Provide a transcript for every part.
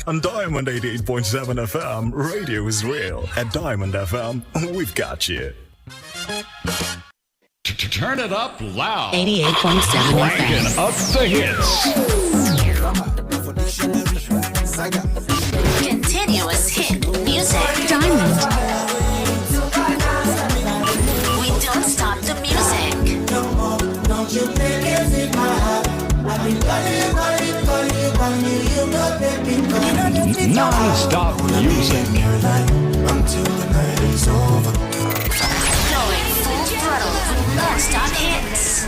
On Diamond 88.7 FM, radio is real. At Diamond FM, we've got you. Turn it up loud. 88.7 Cranking FM. up the hits. Continuous hit music. Diamond. We don't stop the music. Non-stop music. Until the night is over. Going full throttle. Non-stop hits.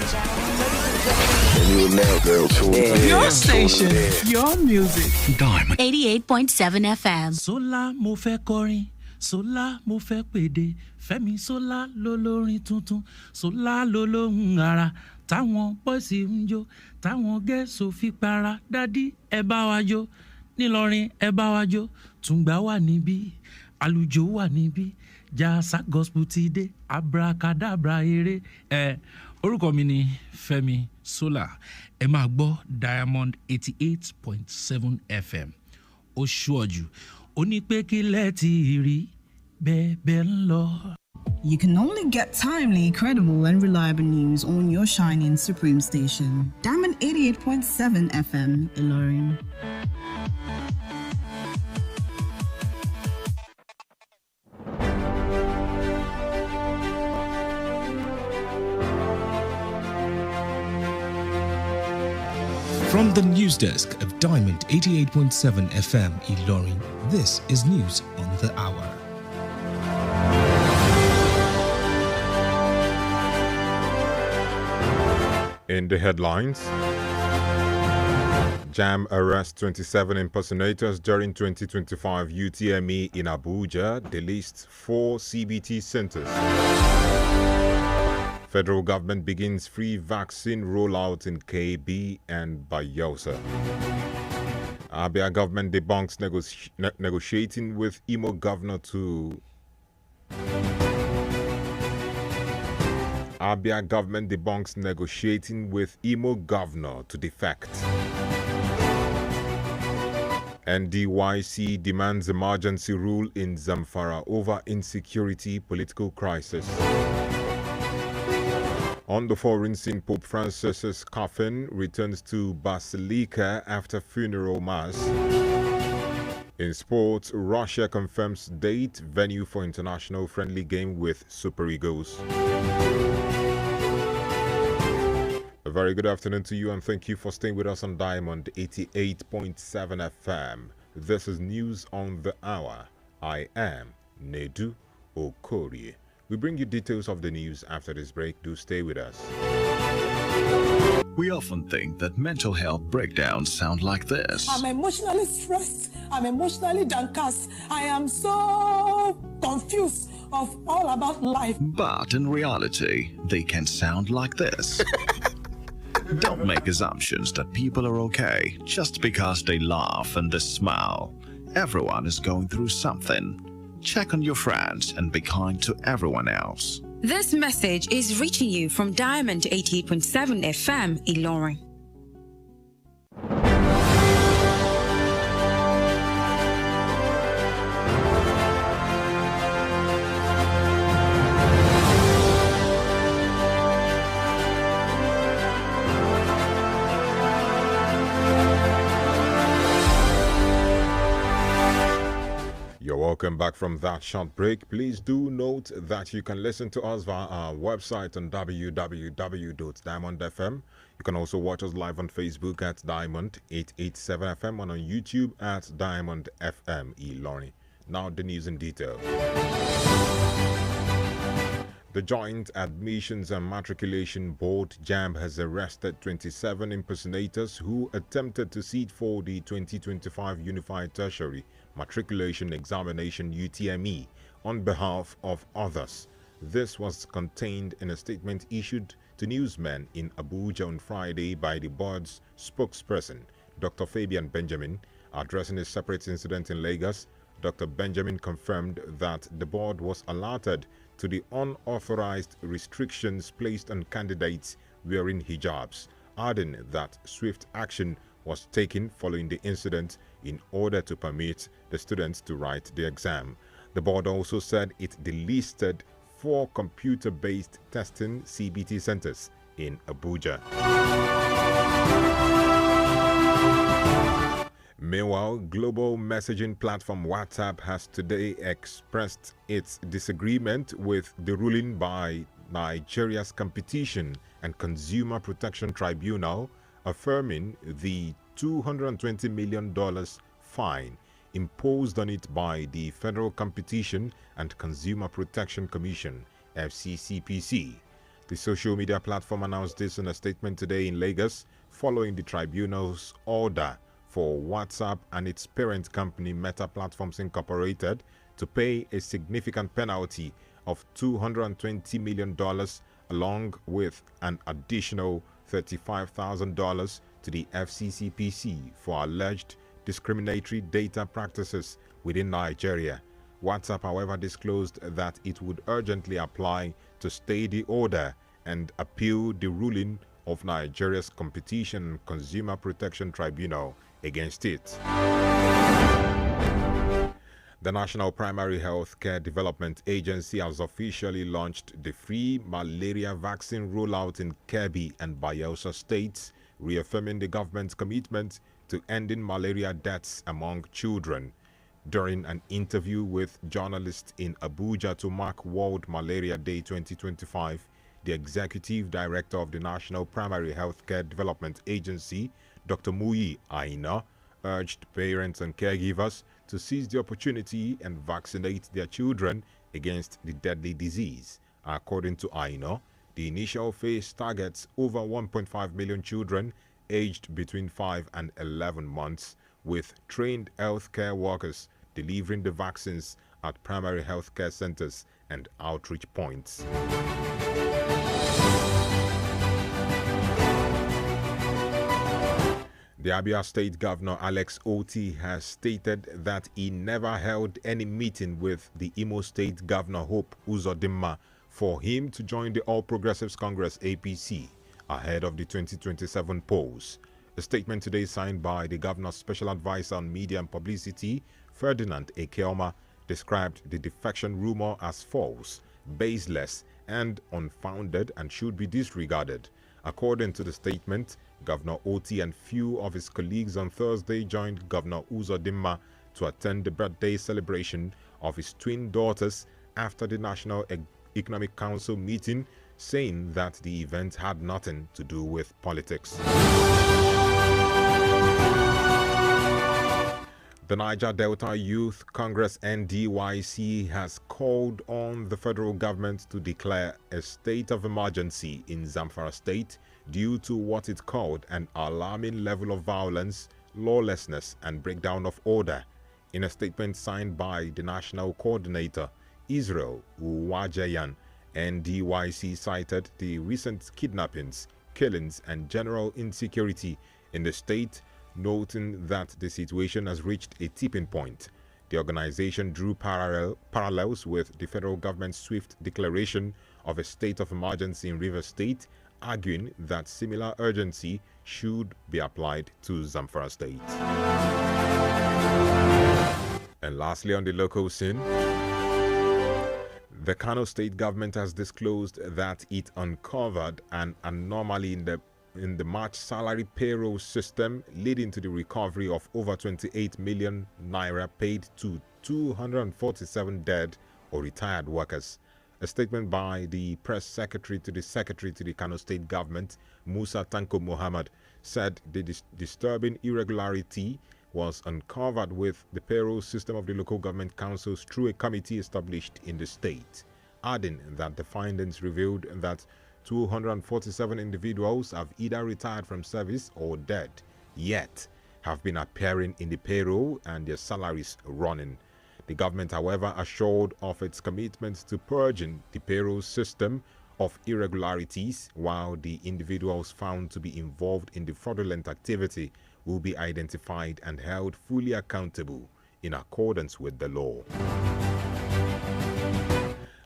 And you now, girl, tune in. Your station, your music. Diamond. 88.7 FM. Sola mo fẹ́ kọrin, sola mo fẹ́ pèdè, Fẹ́mi sola lolórin tuntun, sola lolóhùn ara, táwọn bọ́ìsì ń jó, táwọn gẹ̀ẹ́sì fi para, dádì ẹ bá wa jó, nílọrin ẹ bá wa jó, tùǹgbà wà níbí, àlùjò wà níbí, jàsá gospel ti dé, abracadabra eré. Orúkọ mi ni Fẹ́mi Sola, ẹ máa gbọ́ Diamond 88.7 FM. Ó ṣúọ̀jù, ó ní pé kí lẹ́ẹ̀tì rí bẹ́ẹ̀ ń lọ. You can only get timely, credible, and reliable news on your shining Supreme station. Diamond 88.7 FM, Ilorin. From the news desk of Diamond 88.7 FM Ilorin, this is news on the hour. In the headlines, JAM arrests 27 impersonators during 2025 UTME in Abuja. They list 4 CBT centers. Federal government begins free vaccine rollout in KB and Bayelsa. Abia government debunks negotiating with Imo governor to... Abia government debunks negotiating with Imo governor to defect. NDYC demands emergency rule in Zamfara over insecurity political crisis. On the foreign scene, Pope Francis's coffin returns to Basilica after funeral mass. In sports, Russia confirms date, venue for international friendly game with Super Eagles. A very good afternoon to you and thank you for staying with us on Diamond 88.7 FM. This is News on the Hour. I am Nedu Okorie. We bring you details of the news after this break. Do stay with us. We often think that mental health breakdowns sound like this. I'm emotionally stressed. I'm emotionally downcast. I am so confused of all about life. But in reality, they can sound like this. Don't make assumptions that people are okay just because they laugh and they smile. Everyone is going through something. Check on your friends and be kind to everyone else. This message is reaching you from Diamond 88.7 FM Ilorin. Welcome back from that short break. Please do note that you can listen to us via our website on www.diamond.fm. You can also watch us live on Facebook at Diamond 887 FM and on YouTube at Diamond FM Ilorin. Now the news in detail. The Joint Admissions and Matriculation Board, JAMB, has arrested 27 impersonators who attempted to seat for the 2025 Unified Tertiary Matriculation Examination UTME on behalf of others. This was contained in a statement issued to newsmen in Abuja on Friday by the board's spokesperson, Dr. Fabian Benjamin. Addressing a separate incident in Lagos, Dr. Benjamin confirmed that the board was alerted to the unauthorized restrictions placed on candidates wearing hijabs, adding that swift action was taken following the incident in order to permit the students to write the exam. The board also said it delisted 4 computer-based testing CBT centers in Abuja. Meanwhile, global messaging platform WhatsApp has today expressed its disagreement with the ruling by Nigeria's Competition and Consumer Protection Tribunal, affirming the $220 million fine imposed on it by the Federal Competition and Consumer Protection Commission, FCCPC. The social media platform announced this in a statement today in Lagos, following the tribunal's order for WhatsApp and its parent company Meta Platforms Incorporated to pay a significant penalty of $220 million along with an additional $35,000 to the FCCPC for alleged discriminatory data practices within Nigeria. WhatsApp, however, disclosed that it would urgently apply to stay the order and appeal the ruling of Nigeria's Competition and Consumer Protection Tribunal against it. The National Primary Health Care Development Agency has officially launched the free malaria vaccine rollout in Kebbi and Bayelsa states, reaffirming the government's commitment to ending malaria deaths among children. During an interview with journalists in Abuja to mark World Malaria Day 2025, the Executive Director of the National Primary Health Care Development Agency, Dr. Muyi Aina, urged parents and caregivers to seize the opportunity and vaccinate their children against the deadly disease. According to Aina, the initial phase targets over 1.5 million children aged between 5 and 11 months, with trained healthcare workers delivering the vaccines at primary healthcare centers and outreach points. The Abia State Governor Alex Oti has stated that he never held any meeting with the Imo State Governor Hope Uzodinma for him to join the All Progressives Congress APC ahead of the 2027 polls. A statement today signed by the governor's special advisor on media and publicity, Ferdinand Ekeoma, described the defection rumor as false, baseless, and unfounded and should be disregarded. According to the statement, Governor Oti and few of his colleagues on Thursday joined Governor Uzodinma to attend the birthday celebration of his twin daughters after the National Economic Council meeting, saying that the event had nothing to do with politics. The Niger Delta Youth Congress NDYC has called on the federal government to declare a state of emergency in Zamfara State due to what it called an alarming level of violence, lawlessness, and breakdown of order. In a statement signed by the national coordinator, Israel Uwajayan, NDYC cited the recent kidnappings, killings, and general insecurity in the state, noting that the situation has reached a tipping point. The organization drew parallels with the federal government's swift declaration of a state of emergency in Rivers State, arguing that similar urgency should be applied to Zamfara State. And lastly, on the local scene, the Kano State government has disclosed that it uncovered an anomaly in the March salary payroll system, leading to the recovery of over 28 million naira paid to 247 dead or retired workers. A statement by the press secretary to the Kano State government, Musa Tanko Muhammad, said the disturbing irregularity was uncovered with the payroll system of the local government councils through a committee established in the state, adding that the findings revealed that 247 individuals have either retired from service or dead, yet have been appearing in the payroll and their salaries running. The government, however, assured of its commitment to purging the payroll system of irregularities, while the individuals found to be involved in the fraudulent activity will be identified and held fully accountable in accordance with the law.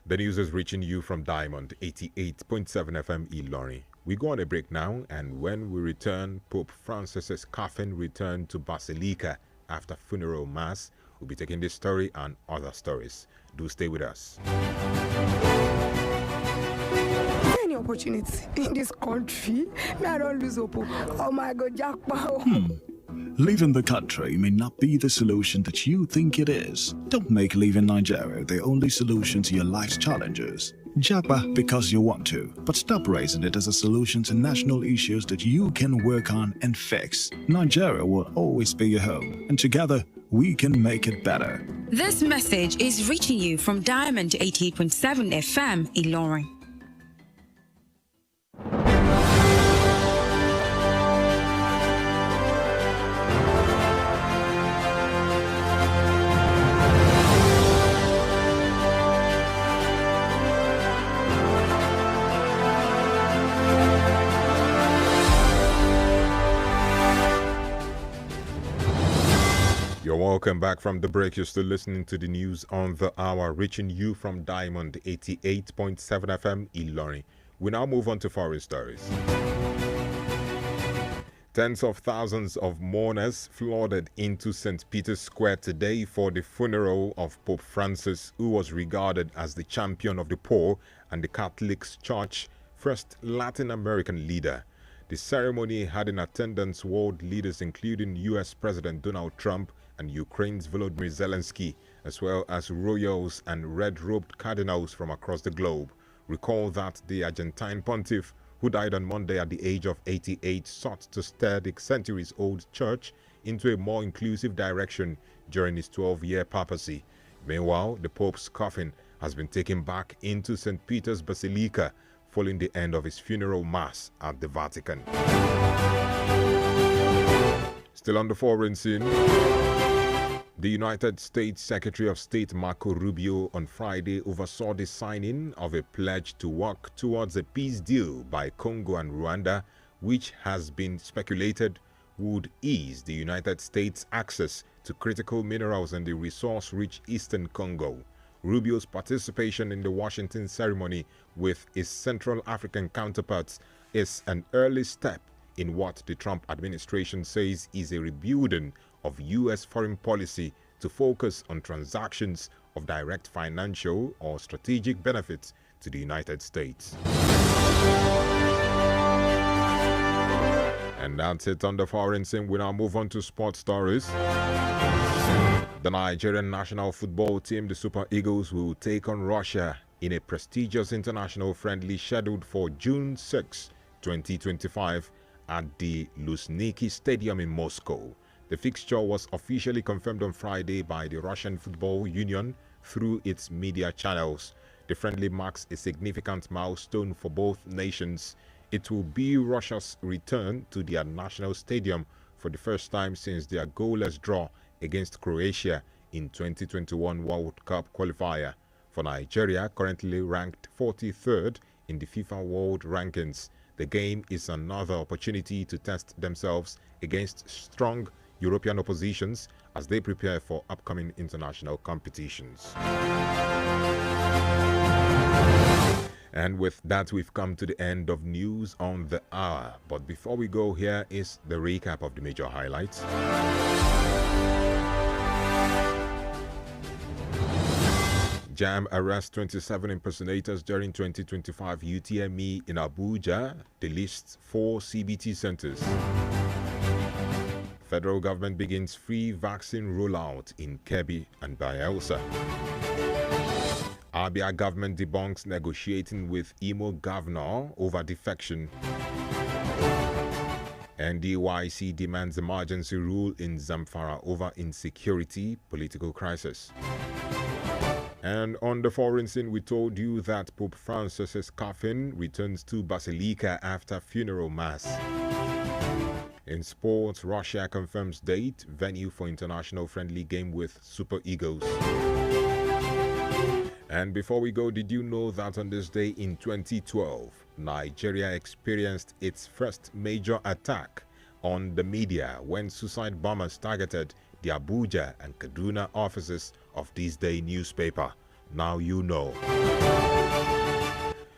The news is reaching you from Diamond 88.7 FM Ilorin. We go on a break now, and when we return, Pope Francis's coffin returned to Basilica after funeral mass. We'll be taking this story and other stories. Do stay with us. Any opportunity in this country, I don't lose hope. Oh my God, jackpot. Leaving the country may not be the solution that you think it is. Don't make leaving Nigeria the only solution to your life's challenges. Japa because you want to, but stop raising it as a solution to national issues that you can work on and fix. Nigeria will always be your home, and together we can make it better. This message is reaching you from Diamond 88.7 FM, Ilorin. Welcome back from the break. You're still listening to the news on the hour, reaching you from Diamond 88.7 FM Ilorin. We now move on to foreign stories. Tens of thousands of mourners flooded into St. Peter's Square today for the funeral of Pope Francis, who was regarded as the champion of the poor and the Catholic Church's first Latin American leader. The ceremony had in attendance world leaders including U.S. President Donald Trump and Ukraine's Volodymyr Zelensky, as well as royals and red-robed cardinals from across the globe. Recall that the Argentine pontiff, who died on Monday at the age of 88, sought to steer the centuries-old church into a more inclusive direction during his 12-year papacy. Meanwhile, the Pope's coffin has been taken back into St. Peter's Basilica following the end of his funeral mass at the Vatican. Still on the foreign scene, the United States Secretary of State Marco Rubio on Friday oversaw the signing of a pledge to work towards a peace deal by Congo and Rwanda, which has been speculated would ease the United States' access to critical minerals in the resource-rich eastern Congo. Rubio's participation in the Washington ceremony with his Central African counterparts is an early step in what the Trump administration says is a rebuilding of U.S. foreign policy to focus on transactions of direct financial or strategic benefits to the United States. And that's it on the foreign scene. We now move on to sports stories. The Nigerian national football team, the Super Eagles, will take on Russia in a prestigious international friendly scheduled for June 6, 2025 at the Luzhniki Stadium in Moscow. The fixture was officially confirmed on Friday by the Russian Football Union through its media channels. The friendly marks a significant milestone for both nations. It will be Russia's return to their national stadium for the first time since their goalless draw against Croatia in 2021 World Cup qualifier. For Nigeria, currently ranked 43rd in the FIFA World Rankings, the game is another opportunity to test themselves against strong European oppositions as they prepare for upcoming international competitions. And with that, we've come to the end of news on the hour. But before we go, here is the recap of the major highlights. JAM arrests 27 impersonators during 2025 UTME in Abuja. They list 4 CBT centers. Federal government begins free vaccine rollout in Kebbi and Bayelsa. Abia government debunks negotiating with Imo governor over defection. NDYC demands emergency rule in Zamfara over insecurity, political crisis. And on the foreign scene, we told you that Pope Francis's coffin returns to Basilica after funeral mass. In sports, Russia confirms date, venue for international friendly game with Super Eagles. And before we go, did you know that on this day in 2012, Nigeria experienced its first major attack on the media when suicide bombers targeted the Abuja and Kaduna offices of this day newspaper? Now you know.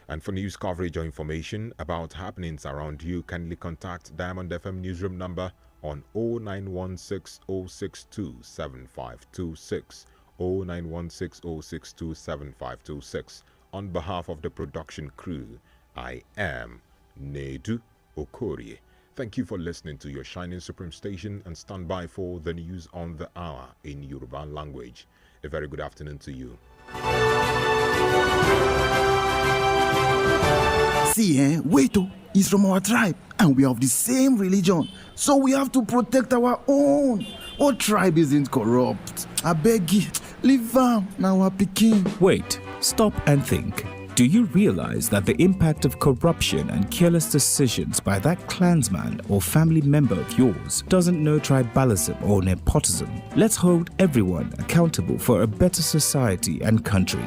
And for news coverage or information about happenings around you, kindly contact Diamond FM newsroom number on 0916-062-7526, 0916-062-7526. On behalf of the production crew, I am Nedu Okorie. Thank you for listening to your Shining Supreme station, and stand by for the news on the hour in Yoruba language. A very good afternoon to you. See, wait, he's from our tribe and we are of the same religion, so we have to protect our own. Our tribe isn't corrupt. I beg you, leave am now our pikin. Wait, stop and think. Do you realize that the impact of corruption and careless decisions by that clansman or family member of yours doesn't know tribalism or nepotism? Let's hold everyone accountable for a better society and country.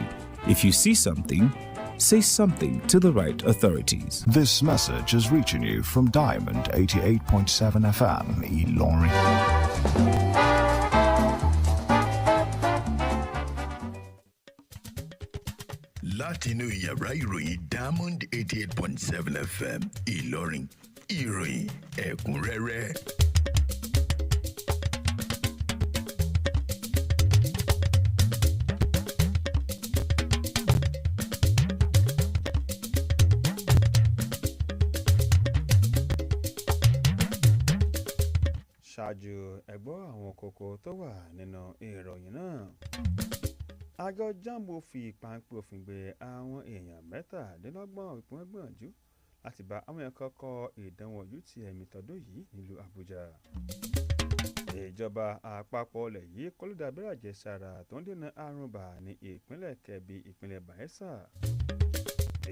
If you see something, say something to the right authorities. This message is reaching you from Diamond 88.7 FM, Ilorin. Látinú yàrá ìròyìn Diamond 88.7 FM Ìlọrin, ìròyìn ẹ̀kúnrẹ́rẹ́. Ṣáájú ẹgbọ́ àwọn kókó tó wà nínú ìròyìn náà. Àjọ Jambo fi páńpẹ́ òfin gbé àwọn èèyàn mẹ́tàdínlọ́gbọ̀n ìpínlẹ̀ gbìyànjú láti bá àwọn èèyàn kọ́kọ́ ìdánwò UTME tọdún yìí nílùú Àbújá. Ìjọba àpapọ̀ ilẹ̀ yìí kọlùdà abẹ́rẹ́ àjẹsára tó ń dènà àrùn bà ní ìpínlẹ̀ Kebbi, ìpínlẹ̀ Bayelsa.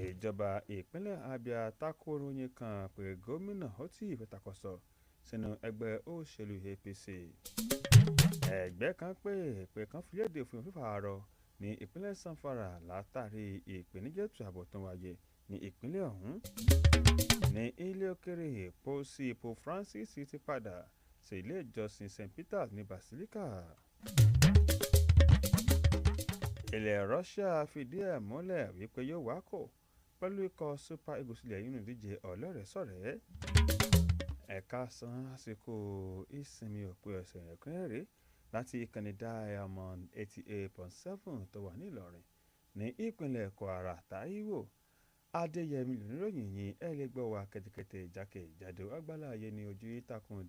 Ìjọba ìpínlẹ̀ Abia tako ròyìn kan pé gómìnà Oti ìfẹ́takọ̀sọ sínú ẹgbẹ́ òṣèlú APC. Ẹgbẹ́ kan pé kan fi léde fún fífa àárọ̀ ní ìpínlẹ̀ Zamfara látàrí ìpèníjà ètò ààbò tó wáyé ní ìpínlẹ̀ ọ̀hún. Ní ilé òkèrè, Pope Francis ti padà sí ilé ìjọsìn St. Peter's ní Basilica. Ilẹ̀ Russia fìdí ẹ̀ múlẹ̀ wípé yóò wákò pẹ̀lú ikọ̀ Super Eagles ilẹ̀ yìí nínú ìdíje ọlọ́rẹ̀ẹ́sọ̀rẹ́. Ẹ̀ka san àsìkò ìsinmi òpin ọ̀sẹ̀ ẹ̀kúnrẹ́rẹ́ láti ìkànnì Diamond 88.7 tó wà ní Ìlọrin ní ìpínlẹ̀ Kwara. Taiwo Adeyemi lóníròyìn yìí ẹ lè gbọ́ wa kẹ́tẹ́kẹ́tẹ́ jákèjádò àgbáláyé ní ojú ìtàkùn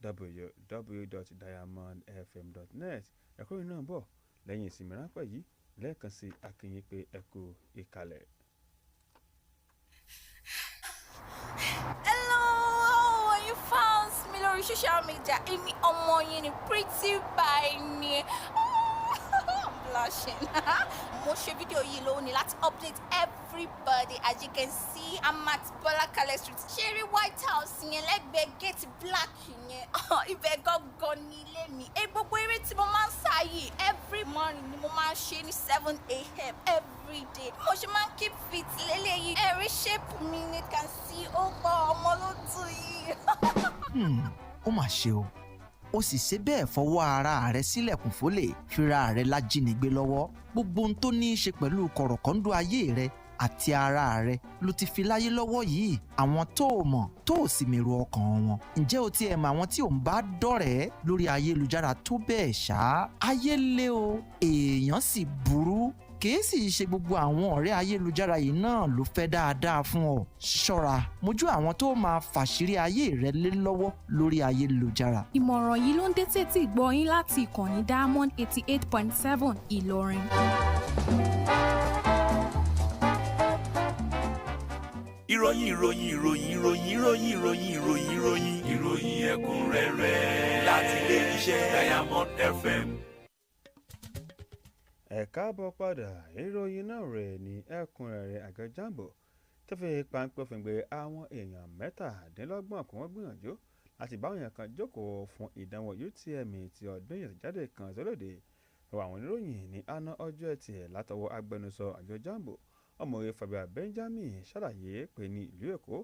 www.diamondfm.net. ẹ̀kọ́ náà bọ̀ lẹ́yìn ìsinmi ráńpẹ́ yìí. Lẹ́ẹ̀kan sí akínyìn pé ẹ kú ìkàlẹ̀. Social media, èmi ọmọ yín ni pretty by ni. I'm blushing. Mo ṣe fídíò yìí lónìí láti update everybody. As you can see, I'm at Bọ́lákalẹ̀ Street. Ṣeré White House yẹn lẹ́gbẹ̀ẹ́ gate black yẹn. Ibẹ̀ gangan ni ilé mi. Gbogbo eré tí mo máa ń sá yìí every morning ni mo máa ń ṣe ní 7 a.m. every day. Mo ṣe máa ń keep fit lélẹ́yìí. Ẹ̀rí shape mi ni can see ó gbọ́ ọmọ ló tù yìí. Ó mà ṣe o, ó sì ṣe bẹ́ẹ̀ fọwọ́ ara rẹ̀ sílẹ̀kùn fólè fira rẹ̀ lájínigbé lọ́wọ́. Gbogbo ohun tó ní í ṣe pẹ̀lú kọ̀rọ̀kọ́ńdú ayé rẹ̀ àti ara rẹ̀ ló ti fi láyé lọ́wọ́ yìí. Àwọn tó o mọ̀ tó o sì mèrò ọkàn wọn. Ǹjẹ́ o tiẹ̀ mọ̀ àwọn tí ò ń bá dọ̀rẹ́ lórí ayélujára tó bẹ́ẹ̀ ṣá? Ayé le o, èèyàn sì burú. Kìí sì ṣe gbogbo àwọn ọ̀rẹ́ ayélujára yìí náà ló fẹ́ dáadáa fún ọ. Ṣọ́ra mójú àwọn tó máa fàṣírí ayé rẹ lé lọ́wọ́ lórí ayélujára. Ìmọ̀ràn yìí ló ń dé tètè gbọ́ yín láti ìkànnì Diamond 88.7 Ìlọrin. Ìròyìn ẹ̀kúnrẹ́rẹ́ láti ilé iṣẹ́ Diamond FM. Ẹ káàbọ̀ padà. Ìròyìn náà rẹ̀ ní ẹ̀kúnrẹ́rẹ́. Àjọ Jambo tó fi páńpẹ́ òfin gbé àwọn èèyàn mẹ́tàdínlọ́gbọ̀n kí wọ́n gbìyànjú láti bá èèyàn kan jókòó fún ìdánwò UTME ti ọdún ìyàtọ̀jáde kan sólòdì. Àwọn oníròyìn ní àná ọjọ́ Ẹtì látọwọ́ agbẹnusọ àjọ Jambo ọ̀mọ̀wé Fabian Benjamin ṣàlàyé pé ní ìlú Èkó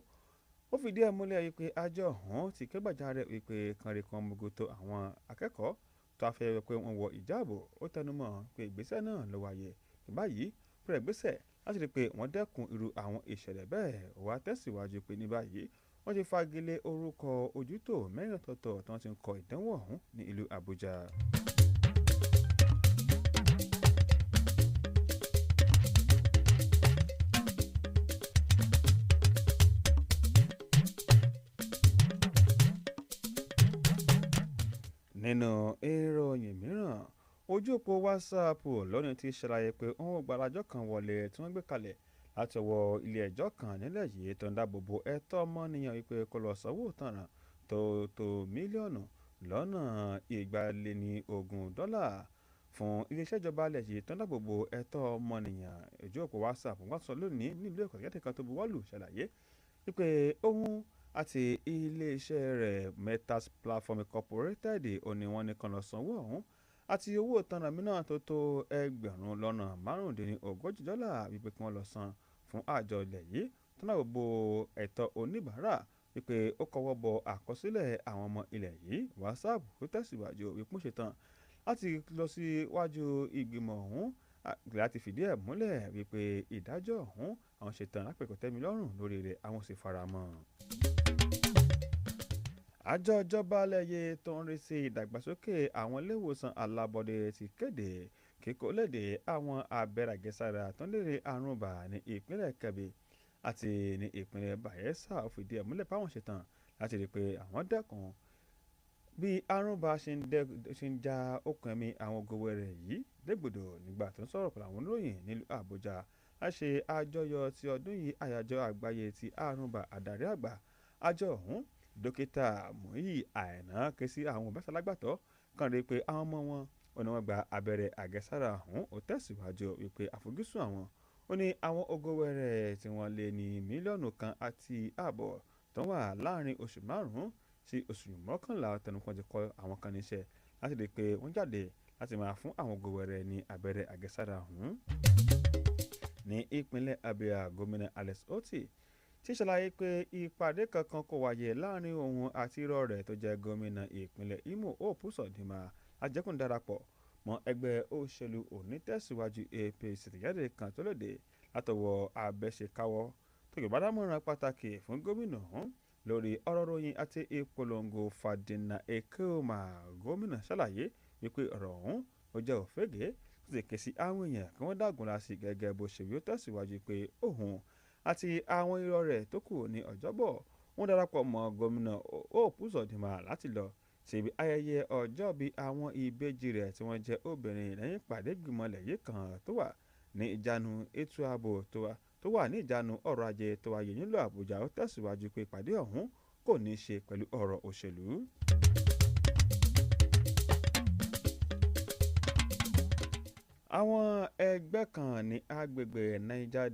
ó fìdí ẹ̀ múlẹ̀ wípé àjọ ọ̀hún ti ké gbàjarè wípé kànrìkan mogoto àwọn akẹ́kọ̀ọ́ tó a fẹ́ pé wọ́n wọ ìjáàbò. Ó tẹnumọ́ pé ìgbésẹ̀ náà ló wáyé ní báyìí pẹ̀lú ìgbésẹ̀ láti rí i pé wọ́n dẹ́kun irú àwọn ìṣẹ̀lẹ̀ bẹ́ẹ̀. Ó wá tẹ̀síwájú pé ní báyìí wọ́n ti fagilé orúkọ ojútò mẹ́rin ọ̀tọ̀ọ̀tọ̀ tí wọ́n ti ń kọ ìdánwò ọ̀hún ní ìlú Àbújá. nínú ìròyìn mìíràn ojú òpó WhatsApp lónìí ti ṣàlàyé pé òun gbàlájọ́ kan wọlé tí wọ́n gbé kalẹ̀ láti ọwọ́ ilé ẹjọ́ kan nílẹ̀ yìí tó ń dáàbòbò ẹ̀tọ́ ọmọnìyàn wípé kó lọ sanwó ìtanràn tó mílíọ̀nù lọ́nà $220 fún iléeṣẹ́ ìjọba ilẹ̀ yìí tó ń dáàbòbò ẹ̀tọ́ ọmọnìyàn. ojú òpó WhatsApp wọ́n sọ lónìí nílùú Èkó gẹ́gẹ́ kan tó buwọ́lù ṣàlàyé wípé òun àti iléeṣẹ́ rẹ̀ Metas Platform Incorporated òní wọ́n ní kan lọ sanwó ọ̀hún àti owó ìtanràn mìíràn tó $540 wípé kí wọ́n lọ san fún àjọ ilẹ̀ yìí tó náà gbogbo ẹ̀tọ́ oníbàárà wípé ó kọwọ́ bọ àkọsílẹ̀ àwọn ọmọ ilẹ̀ yìí. WhatsApp tó tẹ̀síwájú wípé ó ṣetán láti lọ síwájú ìgbìmọ̀ ọ̀hún láti fìdí ẹ̀ múlẹ̀ wípé ìdájọ́ ọ̀hún àwọn ṣetán lápẹ̀kọ̀ tẹ́mi lọ́rùn lórí rẹ̀ àwọn sì faramọ́. àjọ ìjọba lẹ́yẹ tó ń rí sí ìdàgbàsókè àwọn iléèwòsàn alábọ́dé ti kéde kíkó léde àwọn abẹ́rẹ́ àjẹsára tó ń lérè àrùn ibà ní ìpínlẹ̀ Kebbi àti ní ìpínlẹ̀ Bayelsa ó fìdí ẹ̀ múlẹ̀ báwọn ṣetán láti rí i pé àwọn dẹ́kun bí àrùn ibà ṣe ń já okùn ẹ̀mí àwọn ògòwẹ̀rẹ̀ yìí légbodò nígbà tó ń sọ̀rọ̀ pẹ̀lú àwọn oníròyìn nílùú Àbújá a ṣe àjọyọ̀ ti ọdún yìí àyájọ́ àgbáyé ti àrùn ibà àdarí àgbà àjọ ọ̀hún dókítà Muyi Àìná ké sí àwọn òbẹ́sàlágbàtọ́ kan rí i pé àwọn ọmọ wọn ò ní wọ́n gba abẹ́rẹ́ àjẹsára ọ̀hún ó tẹ̀síwájú wípé àfojúsùn àwọn ó ní àwọn ògòwẹ̀rẹ̀ tí wọ́n lé ní 1.5 mílíọ̀nù tó wà láàrin oṣù 5 sí oṣù 11 tẹnukọ́ ti kọ́ àwọn kan níṣẹ́ láti rí i pé wọ́n jáde láti máa fún àwọn ògòwẹ̀rẹ̀ ní abẹ́rẹ́ àjẹsára ọ̀hún. ní ìpínlẹ̀ Abia gómìnà Alex Otti ti ṣàlàyé pé ìpàdé kankan kò wáyé láàrin òun àti irọ́ rẹ̀ tó jẹ́ gómìnà ìpínlẹ̀ Imo Hope Uzodinma ajẹ́kùn darapọ̀ mọ́ ẹgbẹ́ òṣèlú onítẹ̀síwájú APC tìjáde kan tó lòdì látọwọ́ abẹ́ṣekáwọ́ tó yorùbá dámọ̀ràn pàtàkì fún gómìnà ọ̀hún lórí ọ̀rọ̀ ròyìn àti ìpolongo Fadina Ekoma. gómìnà ṣàlàyé wípé ọ̀rọ̀ ọ̀hún ó jẹ́ òfégè tó sì ké sí àwọn èèyàn kí wọ́n dàgúnlá sí gẹ́gẹ́ bó ṣe wí ó tẹ̀síwájú pé òun àti àwọn irọ́ rẹ̀ tó kù ní ọjọ́bọ̀ wọ́n darapọ̀ mọ́ gómìnà Hope Uzodinma láti lọ síbi ayẹyẹ ọjọ́ bí àwọn ìbejì rẹ̀ tí wọ́n jẹ́ obìnrin lẹ́yìn ìpàdé ìgbìmọ̀lẹ̀ yìí kan tó wà ní ìjánu ètò ààbò tó wà ní ìjánu ọrọ̀ ajé tó wáyé nílùú Àbújá. ó tẹ̀síwájú pé ìpàdé ọ̀hún kò ní í ṣe pẹ̀lú ọ̀rọ̀ òṣèlú. àwọn ẹgbẹ́ kan ní agbègbè Niger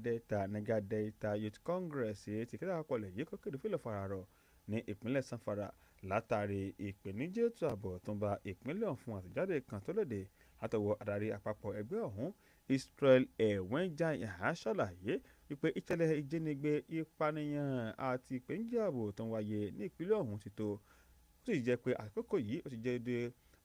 Delta Youth Congress ti kéde àpọ̀lẹ̀ yìí kó kéde fílẹ̀ fararọ̀ ní ìpínlẹ̀ Sanfara látàrí ìpèníjà ètò ààbò tó ń ba ìpínlẹ̀ ọ̀hún fún àtẹ̀jáde kan tó lòdì látọwọ́ adarí àpapọ̀ ẹgbẹ́ ọ̀hún Israel Ewenjaya ṣàlàyé wípé ìṣẹ̀lẹ̀ ìjínigbé ìpànìyàn àti ìpèníjà ààbò tó ń wáyé ní ìpínlẹ̀ ọ̀hún ti tó ó sì jẹ́ pé àkókò yìí ó ti jẹ́ dé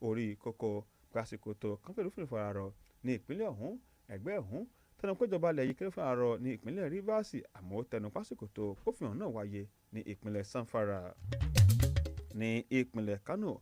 orí kókó pásíkò tó kán pẹ̀lú fún ìfararọ̀ ní ìpínlẹ̀ ọ̀hún. ẹgbẹ́ ọ̀hún tẹnu péjọba ilẹ̀ yìí kéré fún àárọ̀ ní ìpínlẹ̀ Rivers àmọ́ tẹnu pásíkò tó kófìhàn náà wáyé ní ìpínlẹ̀ Sanfara. ní ìpínlẹ̀ Kano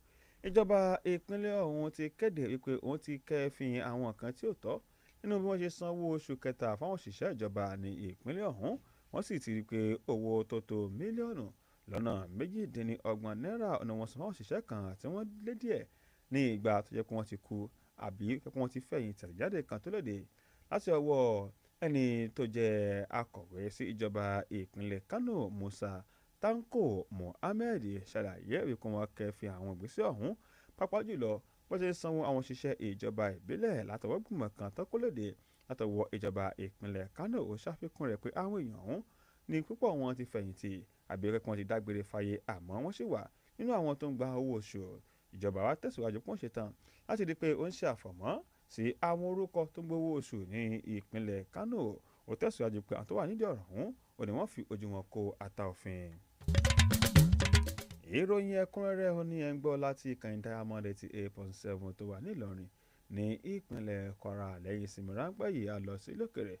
ìjọba ìpínlẹ̀ ọ̀hún ti kéde wípé òun ti kẹ́fìn àwọn kan tí ò tọ́ nínú bí wọ́n ṣe sanwó oṣù kẹta fáwọn òṣìṣẹ́ ìjọba ní ìpínlẹ̀ ọ̀hún. wọ́n sì ti rí i pé owó tó tó mílíọ̀nù lọ́nà 28 náírà ọ̀nà wọn san fáwọn òṣìṣẹ́ kan tí wọ́n lé díẹ̀ ní ìgbà tó jẹ́ pé wọ́n ti kú àbí pé wọ́n ti fẹ̀yìn tẹ̀jáde kan tó lòdì láti ọwọ́ ẹni tó jẹ́ akọ̀wé sí ìjọba ìpínlẹ̀ Kano Musa Tanko Mohammed ṣàlàyé wípé wọ́n kẹ́fìn àwọn ìgbésẹ̀ ọ̀hún pàápàá jùlọ bó ṣe sanwó àwọn òṣìṣẹ́ ìjọba ìbílẹ̀ látọwọ́ gbìmọ̀ kan tó kó lòdì látọwọ́ ìjọba ìpínlẹ̀ Kano. ó ṣàfikún rẹ̀ pé àwọn èèyàn ọ̀hún ní púpọ̀ wọn ti fẹ̀yìntì àbí pé wọ́n ti dágbére fáyé àmọ́ wọ́n sì wà nínú àwọn tó ń gba owó oṣù. ìjọba wa tẹ̀síwájú pọ́n ṣetán láti rí i pé ó ń ṣe àfọ̀mọ́ sí àwọn orúkọ tó ń gbowó oṣù ní ìpínlẹ̀ Kano. ó tẹ̀síwájú pé àwọn tó wà nídìí ọ̀rọ̀ ọ̀hún ò ní wọ́n fi ojú wọn kó ata òfin. ìròyìn ẹ̀kúnrẹ́rẹ́ ó ní ẹ̀ ń gbọ́ láti ìkànnì Diamond 88.7 tó wà nílọrin ní ìpínlẹ̀ Kwara. lẹ́yìn ìsinmi ráńpẹ́ yìí a lọ sí lókèrè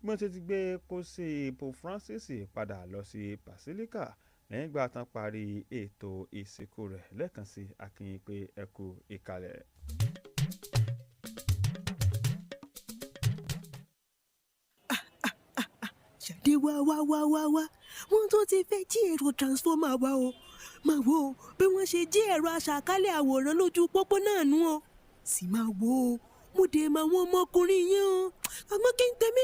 bí wọ́n ti gbé pósí Pope Francis padà lọ sí Basilica lẹ́yìn ìgbà tán parí ètò ìsìnkú rẹ̀ lẹ́ẹ̀kan sí akínyìn pé ẹ kú ìkàlẹ̀. ṣàdé wá wọ́n tó ti fẹ́ jí ẹ̀rọ transformer wa o máa wo bí wọ́n ṣe jí ẹ̀rọ aṣàkálẹ̀ àwòrán lójú pópó náà nú o sì máa wo mo dé mọ àwọn ọmọkùnrin yẹn o àmọ́ kí n tẹ̀mí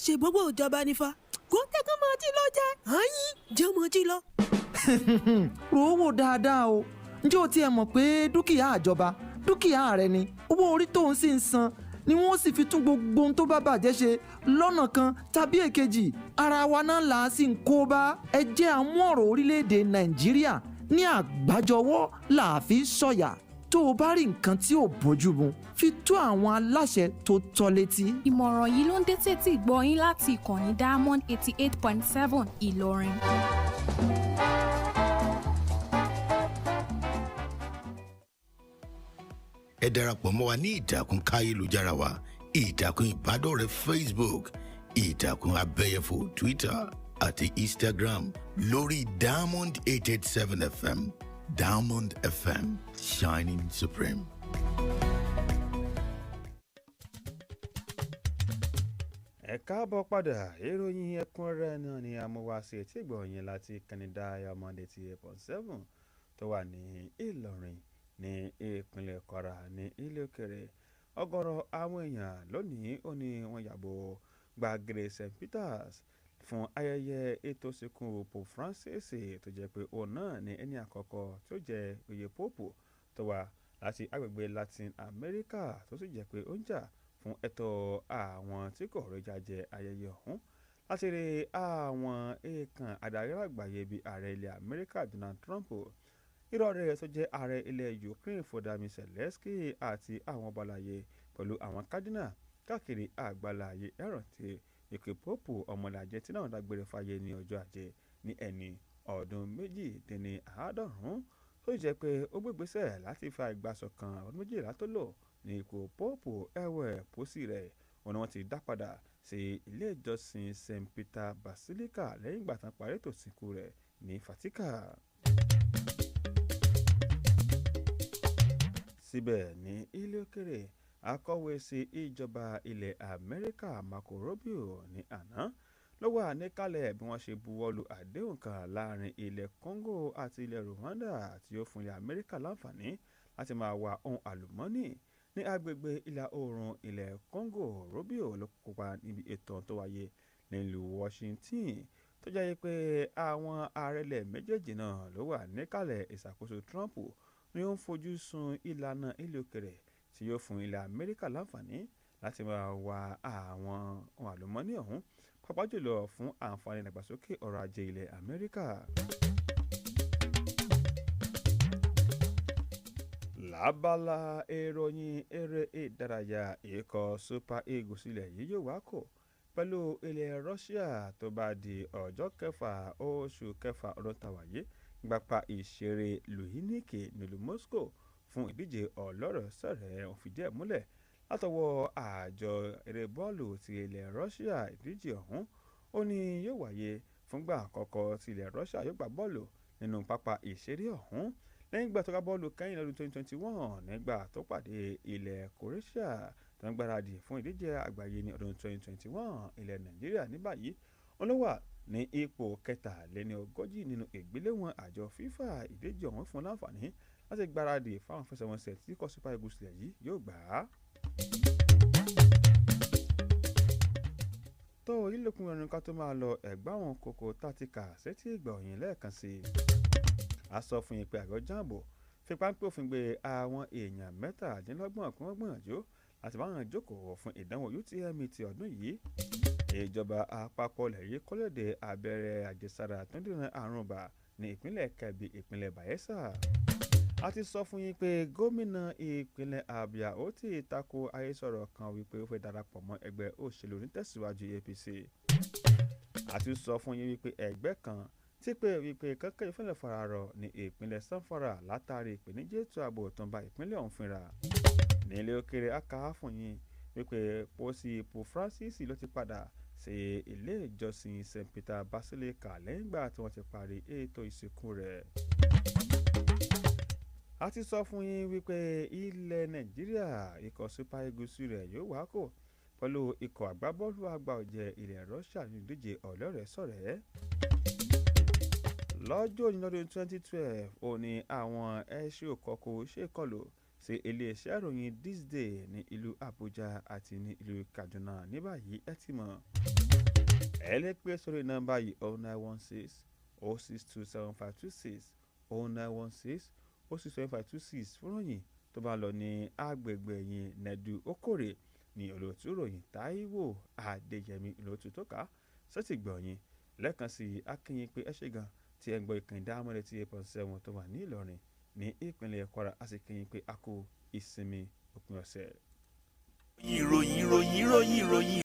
ṣe gbogbo ìjọba nífa kó tẹ́kọ̀ máa jí lọ jẹ́ àyín jẹ́ ọmọ jí lọ. rò ó wò dáadáa o ǹjẹ́ o tiẹ̀ mọ̀ pé dúkìá àjọba dúkìá rẹ ni owó orí tóun sì ń san ni wọ́n sì fi tún gbogbo ohun tó bá bàjẹ́ ṣe lọ́nà kan tàbí èkejì ara wa náà là á sì ń kó bá ẹ jẹ́ àmú ọ̀rọ̀ orílẹ̀-èdè nàìjíríà ní àgbájọwọ́ là á fi sọ̀yà tó o bá rí nǹkan tí ò bójú mu fi tó àwọn aláṣẹ tó tọ́ létí. ìmọ̀ràn yìí ló ń dé tètè gbọ́ yín láti ìkànnì Diamond 88.7 Ìlọrin. ẹ darapọ̀ mọ́ wa ní ìtàkùn káyélujára wa ìtàkùn ìbádọ́rẹ̀ẹ́ Facebook ìtàkùn abẹ́yẹfò Twitter àti Instagram lórí Diamond 887 FM Diamond FM shining supreme. ẹ káàbọ̀ padà ìròyìn ẹ̀kúnrẹ́rẹ́ náà ni amúwáṣe tí gbọ̀nyìn láti kẹ́ni Diamond 88.7 tó wà ní Ìlọrin ní ìpínlẹ̀ Kwara ní ilé òkèrè. ọ̀gọ̀rọ̀ àwọn èèyàn lónìí ó ní wọ́n yàbò gbàgede St Peters fún ayẹyẹ ètò ìsìnkú Pope Francis tó jẹ́ pé òun náà ní ẹni àkọ́kọ́ tó jẹ́ oyè Pope tó wá láti agbègbè Latin America tó sì jẹ́ pé ó ń jà fún ẹ̀tọ́ àwọn tí kò rẹ́jà jẹ ayẹyẹ ọ̀hún láti rí àwọn èèkàn adarí àgbáyé bíi ààrẹ ilẹ̀ Amẹ́ríkà Donald Trump, ìrọ̀rẹ́ tó jẹ́ ààrẹ ilẹ̀ Ukraine Volodymyr Zelensky àti àwọn ọba àlàyé pẹ̀lú àwọn kádínà káàkiri àgbáláyé ẹ̀rántí ìpè Pope ọmọlàjẹ tí náà dágbére fáyé ní ọjọ́ Ajé ní ẹni ọdún 98 tó jẹ́ pé ó gbégbésẹ̀ láti fa ìgbàsọ̀kan ọdún 12 tó lò ní ipò Pope ẹ̀wẹ̀ pósí rẹ̀ wọn ni wọ́n ti dá padà sí ilé ìjọsìn St Peter Basilica lẹ́yìn ìgbà tán parí ètò ìsìnkú rẹ̀ ní Vatican. síbẹ̀ ní ilé òkèrè akọ̀wé sí ìjọba ilẹ̀ Amẹ́ríkà Marco Rubio ní àná ló wà níkàlẹ̀ bí wọ́n ṣe buwọ́lu àdéhùn kan láàrin ilẹ̀ Congo àti ilẹ̀ Rwanda tí ó fún ilẹ̀ Amẹ́ríkà láǹfààní láti máa wá ohun àlùmọ́ọ́nì ní agbègbè ìlà oòrùn ilẹ̀ Congo. Rubio ló kópa níbi ètò tó wáyé nílùú Washington tó jẹ́ pé àwọn ààrẹlẹ̀ méjèèjì náà ló wà níkàlẹ̀. Ìṣàkóso Trump ni ó ń fojú sun ìlànà ilé òkèrè tí yóò fún ilẹ̀ Amẹ́ríkà láǹfààní láti máa wá àwọn ohun àlùmọ́ọ́nì ọ̀hún pàápàá jùlọ fún àǹfààní ìdàgbàsókè ọrọ̀ ajé ilẹ̀ Amẹ́ríkà. lábala ìròyìn eré ìdárayá ikọ̀ Super Eagles ilẹ̀ yìí yóò wá kò pẹ̀lú ilẹ̀ Russia tó bá di ọjọ́ 6 oṣù kẹfà ọdún tàwáyé gbapá ìṣeré Luyiniki nílùú Moscow fún ìdíje ọlọ́rọ̀ sọ̀rẹ́ òun fìdí ẹ̀ múlẹ̀ látọwọ́ àjọ eré bọ́ọ̀lù ti ilẹ̀ Russia. ìdíje ọ̀hún ó ní yóò wáyé fúngbà àkọ́kọ́ tí ilẹ̀ Russia yóò gbá bọ́ọ̀lù nínú pápá ìṣeré ọ̀hún lẹ́yìn ìgbà tó gbá bọ́ọ̀lù kẹ́yìn lọ́dún 2021 nígbà tó pàdé ilẹ̀ Croatia tó ń gbáradì fún ìdíje àgbáyé ní ọdún 2021. ilẹ̀ Nàìjíríà ní báyìí wọn ló wà ní ipò 43 nínú ìgbéléwọ̀n àjọ FIFA. ìdíje ọ̀hún fún láǹfààní láti gbáradì fáwọn fẹsẹ̀wọnsẹ̀ tí kò Super Eagles ilẹ̀ yìí yóò gbà á. tó orílẹ̀-èdè ọ̀run ká tó máa lọ ẹ̀gbá àwọn kókó tátìkà sétí ìgbà òyìn lẹ́ẹ̀kan sí i. a sọ fún yín pé àgọ́ jambo fi páńpẹ́ òfin gbé àwọn èèyàn 17 kí wọ́n gbìyànjú láti bá wọn jókòó fún ìdánwò UTME ti ọdún yìí. ìjọba àpapọ̀ ilẹ̀ yìí kọ́lẹ̀dẹ̀ abẹ́rẹ́ àjẹsára tó ń dènà àrùn ibà ní ìpínlẹ̀ Kebbi ìpínlẹ̀ Bayelsa. a ti sọ fún yín pé gómìnà ìpínlẹ̀ Abia ó ti tako àhesọ̀rọ̀ kan wípé ó fẹ́ darapọ̀ mọ́ ẹgbẹ́ òṣèlú onítẹ̀síwájú APC. a ti sọ fún yín wípé ẹgbẹ́ kan tí pé wípé kankan ìfẹ́lẹ̀ fararọ̀ ní ìpínlẹ̀ Sanfara látàrí ìpèníjà ètò ààbò tó ń ba ìpínlẹ̀ ọ̀hún fínra. ní ilé òkèrè aka fún yín wípé pósí Pope Francis ló ti padà sí ilé ìjọsìn St Peter Basilica lẹ́yìn ìgbà tí wọ́n ti parí ètò ìsìnkú rẹ̀. a ti sọ fún yín wípé ilẹ̀ Nàìjíríà ikọ̀ Super Eagles rẹ̀ yóò wákò pẹ̀lú ikọ̀ àgbábọ́ọ̀lù àgbà ọ̀jẹ̀ ilẹ̀ Russia ní ìdíje ọlọ́rẹ̀ẹ́sọ̀rẹ́. lọ́jọ́ ìyọdún 2012 òní àwọn ẹ̀ṣẹ́ òkọ̀kọ̀ ṣèkọlù sí iléeṣẹ́ ìròyìn This Day ní ìlú Abuja àti ní ìlú Kaduna. ní báyìí ẹ ti mọ̀ ẹ lè pè sórí nọ́mbà yìí 0916 0627526 0916 0627526 fún ròyìn tó bá lọ ní agbègbè yìí. Nedu Okorie ní olóòtú ròyìn, Taiwo Adeyemi olóòtú tó kà sẹ́tì gbọ̀nyìn. lẹ́ẹ̀kan sí akínyìn pé ẹ ṣe gan tí ẹ ń gbọ́ ìkànnì Diamond 88.7 tó wà ní Ìlọrin ní ìpínlẹ̀ Kwara. a sì kíyìn pé a kú ìsinmi òpin ọ̀sẹ̀. ìròyìn